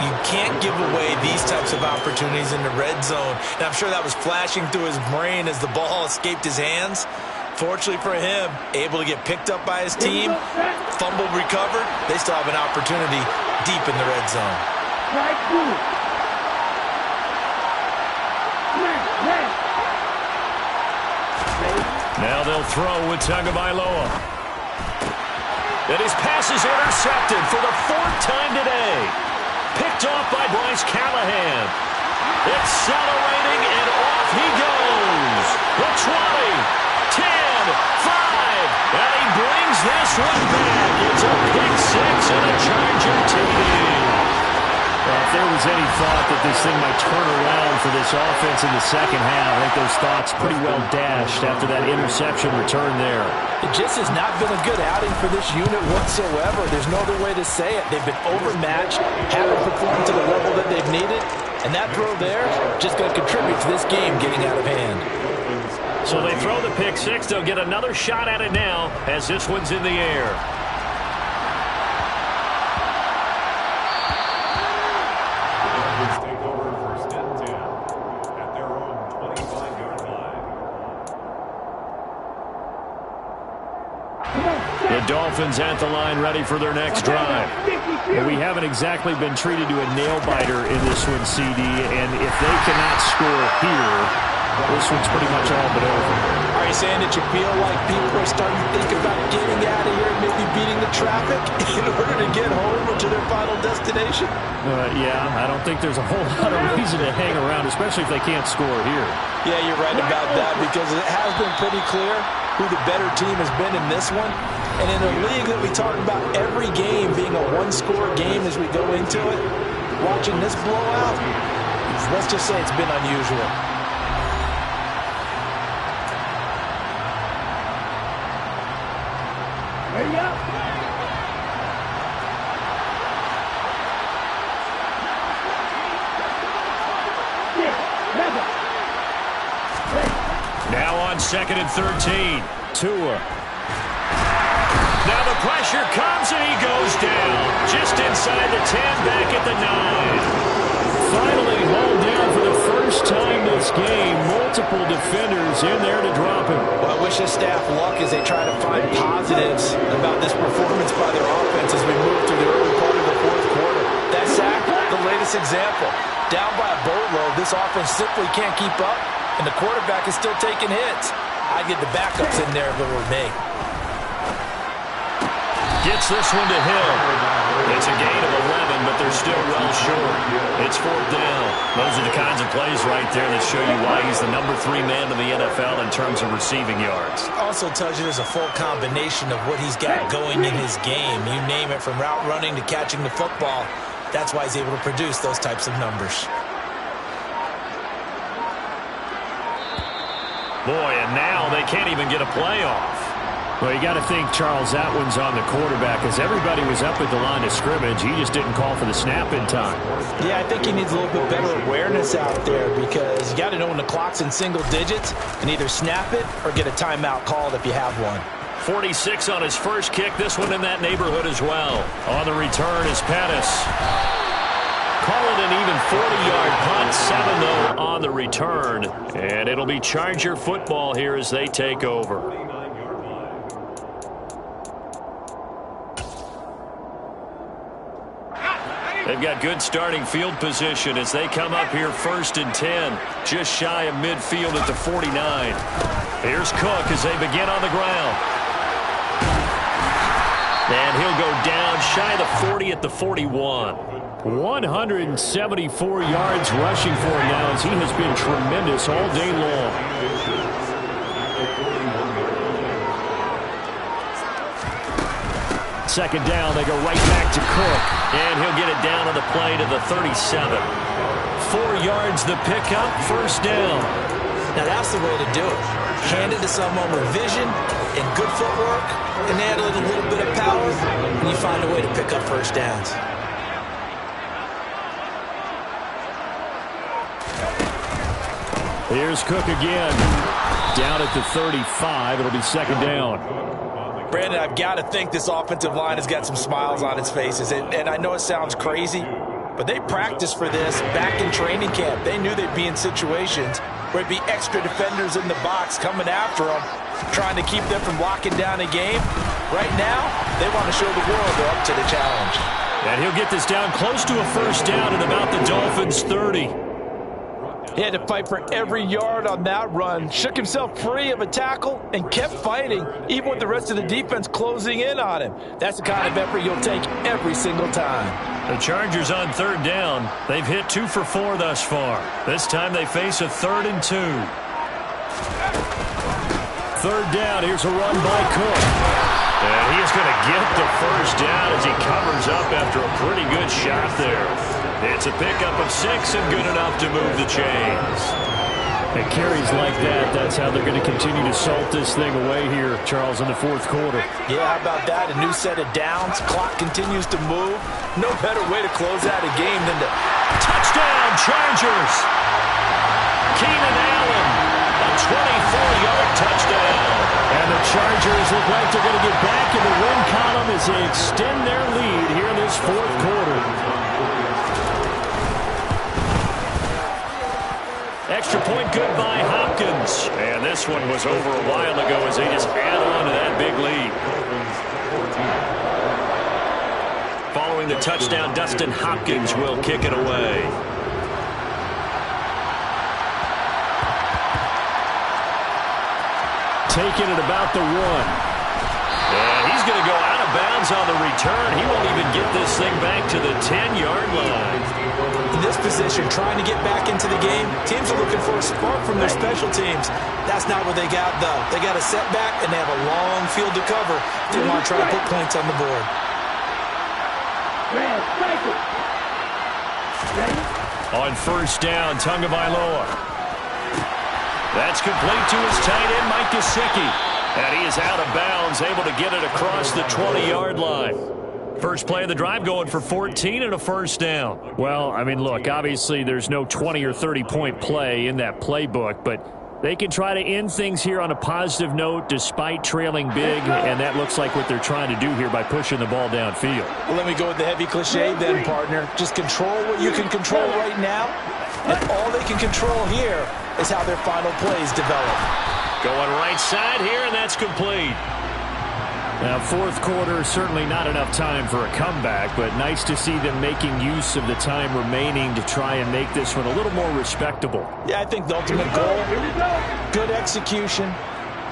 You can't give away these types of opportunities in the red zone. And I'm sure that was flashing through his brain as the ball escaped his hands. Fortunately for him, able to get picked up by his team, fumbled, recovered. They still have an opportunity deep in the red zone. Now they'll throw with Tagovailoa. And his pass is intercepted for the 4th time today. Picked off by Bryce Callahan. Accelerating, and off he goes. The 20, 10, 5, and he brings this one back. It's a pick 6 and a Charger TD. Well, if there was any thought that this thing might turn around for this offense in the second half, I think those thoughts pretty well dashed after that interception return there. It just has not been a good outing for this unit whatsoever. There's no other way to say it. They've been overmatched, haven't performed to the level that they've needed, and that throw there just going to contribute to this game getting out of hand. So they throw the pick 6. They'll get another shot at it now as this one's in the air. Dolphins at the line, ready for their next drive. Well, we haven't exactly been treated to a nail-biter in this one, CD, and if they cannot score here, this one's pretty much all but over. Are you saying that you feel like people are starting to think about getting out of here and maybe beating the traffic in order to get home or to their final destination? Yeah, I don't think there's a whole lot of reason to hang around, especially if they can't score here. Yeah, you're right about that, because it has been pretty clear who the better team has been in this one. And in a league that we talk about every game being a one-score game as we go into it, watching this blowout, let's just say it's been unusual. Hurry up! Now on 2nd and 13, Tua. Now the pressure comes and he goes down. Just inside the 10, back at the 9. Finally hauled down for the first time this game. Multiple defenders in there to drop him. Well, I wish his staff luck as they try to find positives about this performance by their offense as we move through the early part of the 4th quarter. That sack, the latest example. Down by a boatload, this offense simply can't keep up, and the quarterback is still taking hits. I'd get the backups in there if it were me. Gets this one to Hill. It's a gain of 11, but they're still well short. It's 4th down. Those are the kinds of plays right there that show you why he's the number 3 man in the NFL in terms of receiving yards. Also tells you there's a full combination of what he's got going in his game. You name it, from route running to catching the football. That's why he's able to produce those types of numbers. Boy, and now they can't even get a play off. Well, you got to think Charles Atwin's on the quarterback, as everybody was up at the line of scrimmage. He just didn't call for the snap in time. Yeah, I think he needs a little bit better awareness out there, because you got to know when the clock's in single digits and either snap it or get a timeout called if you have one. 46 on his first kick. This one in that neighborhood as well. On the return is Pettis. Call it an even 40-yard punt. 7, though, on the return. And it'll be Charger football here as they take over. They've got good starting field position as they come up here 1st and 10, just shy of midfield at the 49. Here's Cook as they begin on the ground. And he'll go down shy of the 40 at the 41. 174 yards rushing for him now as he has been tremendous all day long. Second down, they go right back to Cook. And he'll get it down on the play to the 37. 4 yards the pickup, 1st down. Now that's the way to do it. Hand it to someone with vision and good footwork, and add a little bit of power, and you find a way to pick up 1st downs. Here's Cook again. Down at the 35. It'll be 2nd down. Brandon, I've got to think this offensive line has got some smiles on its faces. And I know it sounds crazy, but they practiced for this back in training camp. They knew they'd be in situations where it'd be extra defenders in the box coming after them, trying to keep them from locking down a game. Right now, they want to show the world they're up to the challenge. And he'll get this down close to a 1st down at about the Dolphins' 30. He had to fight for every yard on that run, shook himself free of a tackle, and kept fighting, even with the rest of the defense closing in on him. That's the kind of effort you'll take every single time. The Chargers on 3rd down. They've hit 2 for 4 thus far. This time they face a 3rd and 2. 3rd down, here's a run by Cook. And he's going to get the 1st down as he covers up after a pretty good shot there. It's a pickup of 6 and good enough to move the chains. And carries like that, that's how they're going to continue to salt this thing away here, Charles, in the 4th quarter. Yeah, how about that? A new set of downs. Clock continues to move. No better way to close out a game than to... Touchdown, Chargers! Keenan Allen, a 24-yard touchdown. And the Chargers look like they're going to get back in the win column as they extend their lead here in this 4th quarter. Extra point good by Hopkins. And this one was over a while ago as they just add on to that big lead. Following the touchdown, Dustin Hopkins will kick it away. Taking it about the 1. And he's going to go out of bounds on the return. He won't even get this thing back to the 10-yard line. In this position, trying to get back into the game, teams are looking for a spark from their special teams. That's not what they got, though. They got a setback, and they have a long field to cover. They want to try to put points on the board. On 1st down, Tagovailoa. That's complete to his tight end, Mike Gesicki. And he is out of bounds, able to get it across the 20-yard line. First play of the drive going for 14 and a 1st down. Well, I mean, look, obviously there's no 20 or 30-point play in that playbook, but they can try to end things here on a positive note despite trailing big, and that looks like what they're trying to do here by pushing the ball downfield. Well, let me go with the heavy cliche then, partner. Just control what you can control right now, and all they can control here is how their final plays develop. Going right side here, and that's complete. Now, 4th quarter, certainly not enough time for a comeback, but nice to see them making use of the time remaining to try and make this one a little more respectable. Yeah, I think the ultimate goal, good execution,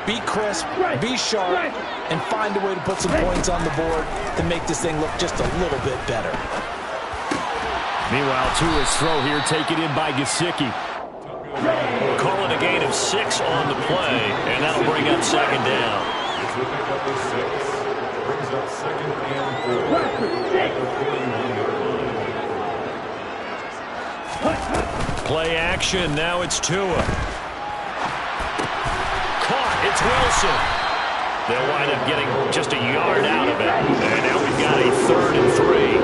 be crisp, be sharp, and find a way to put some points on the board to make this thing look just a little bit better. Meanwhile, Tua's throw here taken in by Gesicki. Calling a gain of 6 on the play, and that'll bring up 2nd down. Brings up 2nd and 4. Play action. Now it's Tua. Caught. It's Wilson. They'll wind up getting just a yard out of it. And now we've got a 3rd and 3.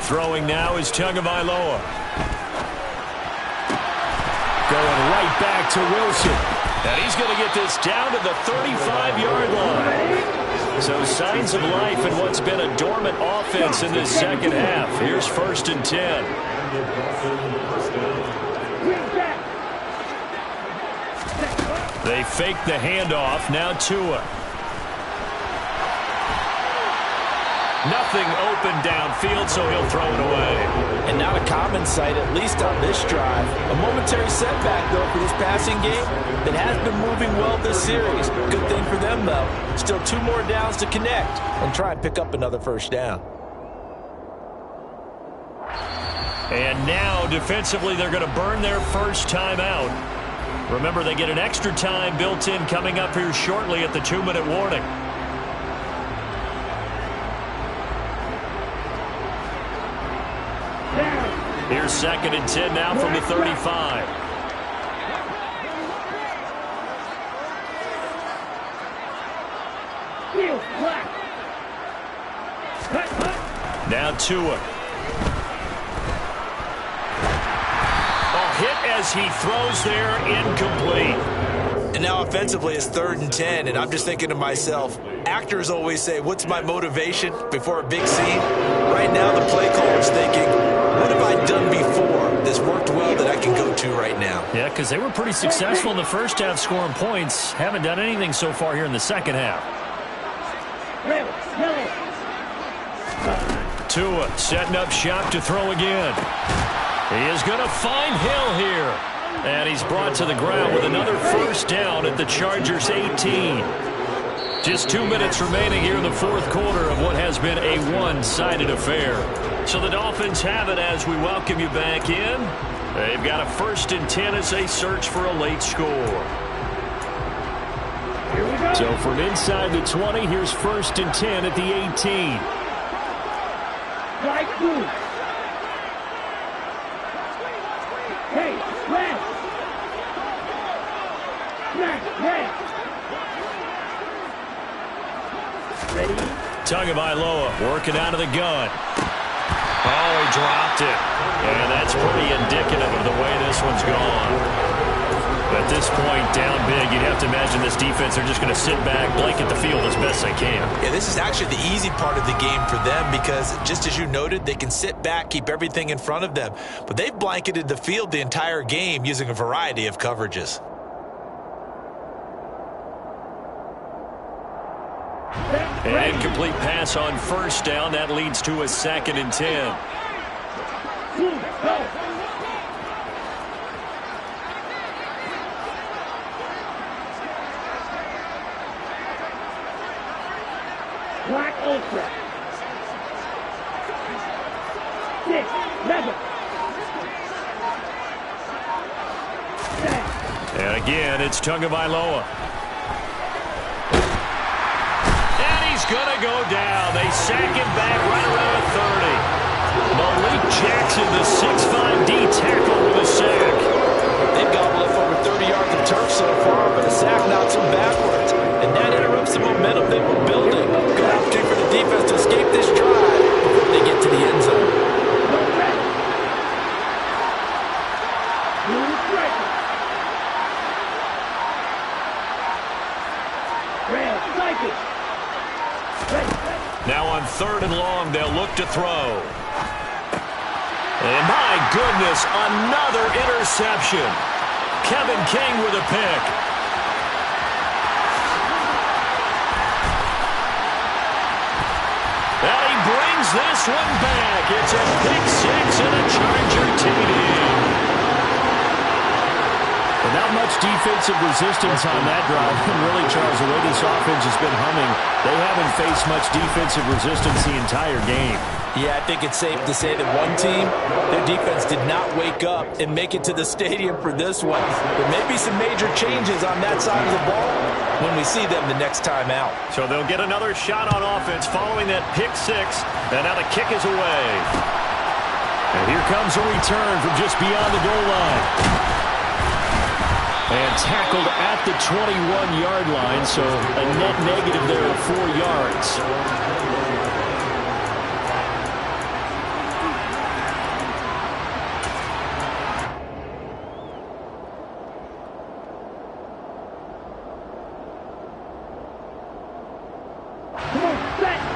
Throwing now is Tagovailoa. Going right back to Wilson. And he's going to get this down to the 35-yard line. So signs of life in what's been a dormant offense in this 2nd half. Here's 1st and 10. They fake the handoff. Now Tua. Nothing open downfield, so he'll throw it away. And not a common sight, at least on this drive. A momentary setback, though, for this passing game that has been moving well this series. Good thing for them, though. Still 2 more downs to connect and try and pick up another first down. And now, defensively, they're going to burn their first time out. Remember, they get an extra time built in coming up here shortly at the 2-minute warning. Here's 2nd and 10 now from the 35. Now Tua. Hit as he throws there, incomplete. And now offensively it's 3rd and 10, and I'm just thinking to myself, actors always say, what's my motivation before a big scene? Right now the play caller's thinking, what have I done before that's worked well that I can go to right now? Yeah, because they were pretty successful in the first half scoring points. Haven't done anything so far here in the second half. Tua setting up shop to throw again. He is going to find Hill here. And he's brought to the ground with another first down at the Chargers' 18. Just 2 minutes remaining here in the 4th quarter of what has been a one-sided affair. So the Dolphins have it as we welcome you back in. They've got a 1st and 10 as they search for a late score. So from inside the 20, here's 1st and 10 at the 18. Right move. Hey, left. Smash, ready? Tagovailoa working out of the gun. Oh, he dropped it. And that's pretty indicative of the way this one's gone. At this point, down big, you'd have to imagine this defense, they're just going to sit back, blanket the field as best they can. Yeah, this is actually the easy part of the game for them because, just as you noted, they can sit back, keep everything in front of them. But they've blanketed the field the entire game using a variety of coverages. An incomplete pass on first down. That leads to a 2nd and 10. Black Ultra. 6, 7. And again, it's Tagovailoa. Going to go down. They sack him back right around the 30. Malik Jackson, the 6'5" D tackle with a sack. They've gobbled up over 30 yards of turf so far, but a sack knocks them backwards. And that interrupts the momentum they were building. Good opportunity for the defense to escape this drive before they get to the end zone. Now on 3rd and long, they'll look to throw. And my goodness, another interception. Kevin King with a pick. And he brings this one back. It's a pick 6 and a Charger TD. Not much defensive resistance on that drive. And really, Charles, the way this offense has been humming, they haven't faced much defensive resistance the entire game. Yeah, I think it's safe to say that one team, their defense did not wake up and make it to the stadium for this one. There may be some major changes on that side of the ball when we see them the next time out. So they'll get another shot on offense following that pick 6. And now the kick is away. And here comes a return from just beyond the goal line. And tackled at the 21-yard line, so a net negative there of 4 yards.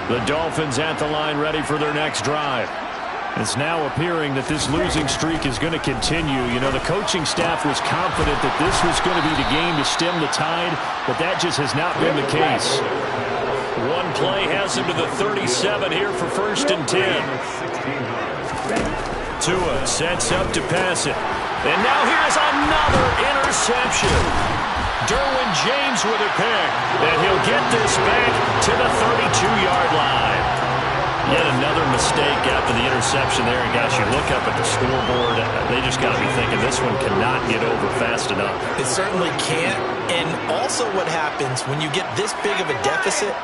The Dolphins at the line ready for their next drive. It's now appearing that this losing streak is going to continue. You know, the coaching staff was confident that this was going to be the game to stem the tide, but that just has not been the case. One play has him to the 37 here for 1st and 10. Tua sets up to pass it. And now here's another interception. Derwin James with a pick, and he'll get this back to the 32-yard line. Yet another mistake after the interception there. And gosh, you look up at the scoreboard, they just got to be thinking this one cannot get over fast enough. It certainly can't. And also what happens when you get this big of a deficit,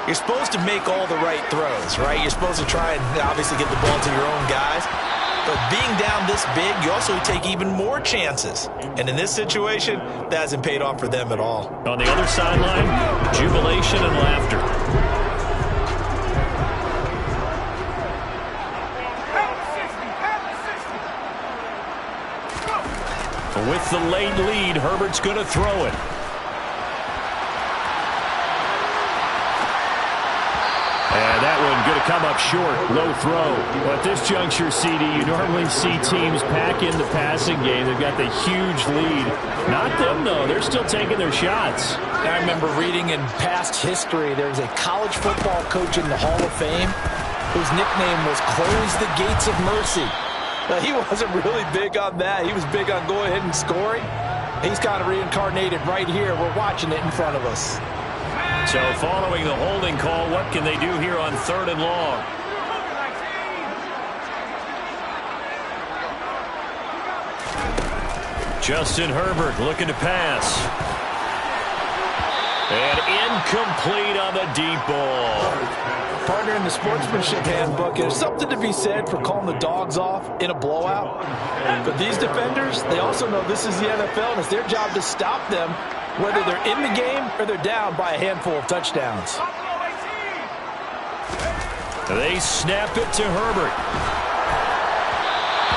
you're supposed to make all the right throws, right? You're supposed to try and obviously get the ball to your own guys. But being down this big, you also take even more chances. And in this situation, that hasn't paid off for them at all. On the other sideline, jubilation and laughter. With the late lead, Herbert's going to throw it. And that one going to come up short. Low throw. Well, at this juncture, CD, you normally see teams pack in the passing game. They've got the huge lead. Not them, though. They're still taking their shots. I remember reading in past history, there was a college football coach in the Hall of Fame whose nickname was Close the Gates of Mercy. Now, he wasn't really big on that. He was big on going ahead and scoring. He's kind of reincarnated right here. We're watching it in front of us. So following the holding call, what can they do here on 3rd and long? Justin Herbert looking to pass. And incomplete on the deep ball. Partner, in the sportsmanship handbook, there's something to be said for calling the dogs off in a blowout. But these defenders, they also know this is the NFL, and it's their job to stop them, whether they're in the game or they're down by a handful of touchdowns. They snap it to Herbert.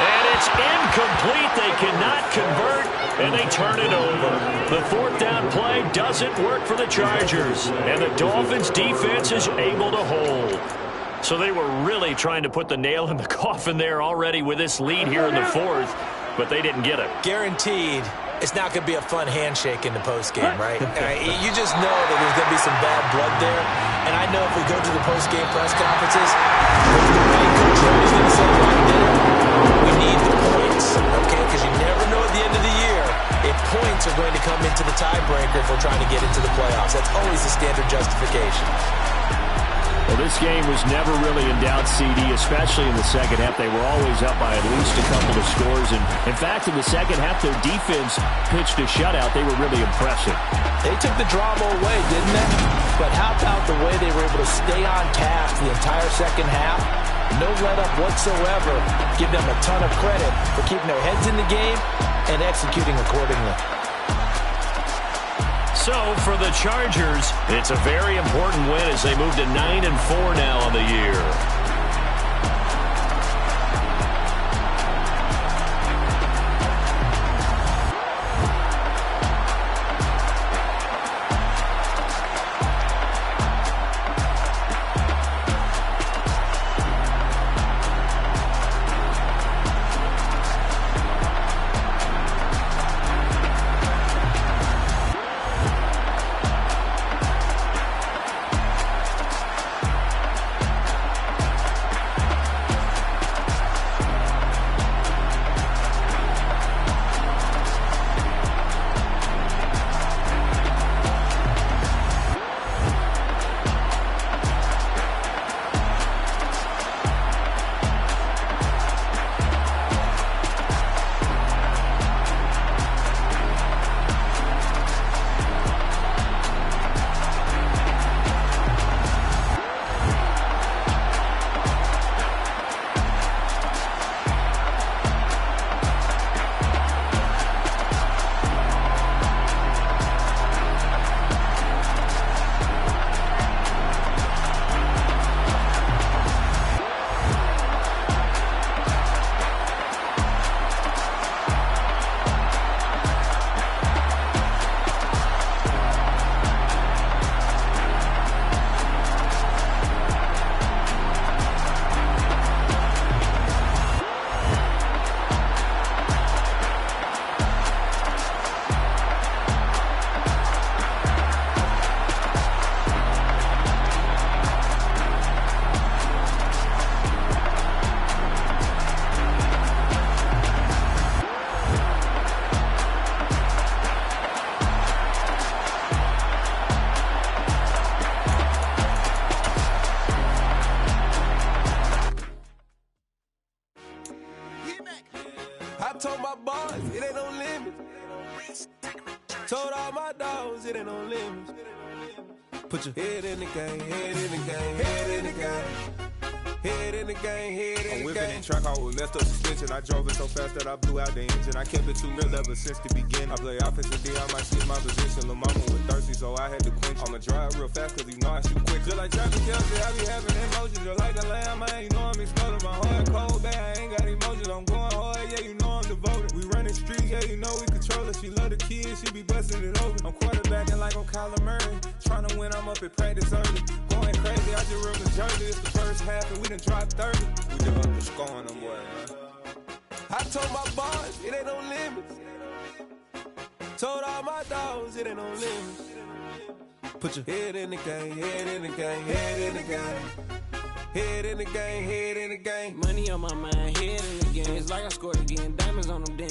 And it's incomplete. They cannot convert, and they turn it over. The 4th down play doesn't work for the Chargers, and the Dolphins' defense is able to hold. So they were really trying to put the nail in the coffin there already with this lead here in the 4th, but they didn't get it. Guaranteed, it's not going to be a fun handshake in the postgame, right? You just know that there's going to be some bad blood there. And I know if we go to the postgame press conferences, the right coach is going to say right there, we need the points, okay? Because you never know at the end of the year if points are going to come into the tiebreaker if we're trying to get into the playoffs. That's always the standard justification. Well, this game was never really in doubt, CD, especially in the second half. They were always up by at least a couple of scores. And, in fact, in the second half, their defense pitched a shutout. They were really impressive. They took the drama away, didn't they? But how about the way they were able to stay on task the entire second half? No let-up whatsoever. Give them a ton of credit for keeping their heads in the game and executing accordingly. So, for the Chargers, it's a very important win as they move to 9-4 now on the year. told my boys, it ain't no limits. Told all my dogs, it ain't no limits. Put your head in the game, head in the game, head in the game. Head in the game, head in the game. I'm whipping in track hall with messed up suspension. I drove it so fast that I blew out the engine. I kept it too real ever since the beginning. I play offensive D, I might switch my position. Lil' mama was thirsty, so I had to quench. I'ma drive real fast, cause you know I shoot quick. Just like Travis Kelce, I be having emotions. Just like a lamb, man, you know I'm exploding. My heart cold, bad, I ain't got emotions. I'm going hard, yeah, you know I'm devoted. We running streets, yeah, you know we control it. She love the kids, she be busting it open. I'm quarterbacking like I'm Kyler Murray. Trying to win, I'm up at practice early. Going crazy, I just ripped the jersey. It's the first half, and we done dropped 30. We just up the score on them, boy, man. I told my boys, it ain't no limits. Told all my dogs, it ain't no limits. Put your head in the game, head in the game, head in the game. Head in the game, head in the game. Money on my mind, head in the game. It's like I scored again, diamonds on them damn.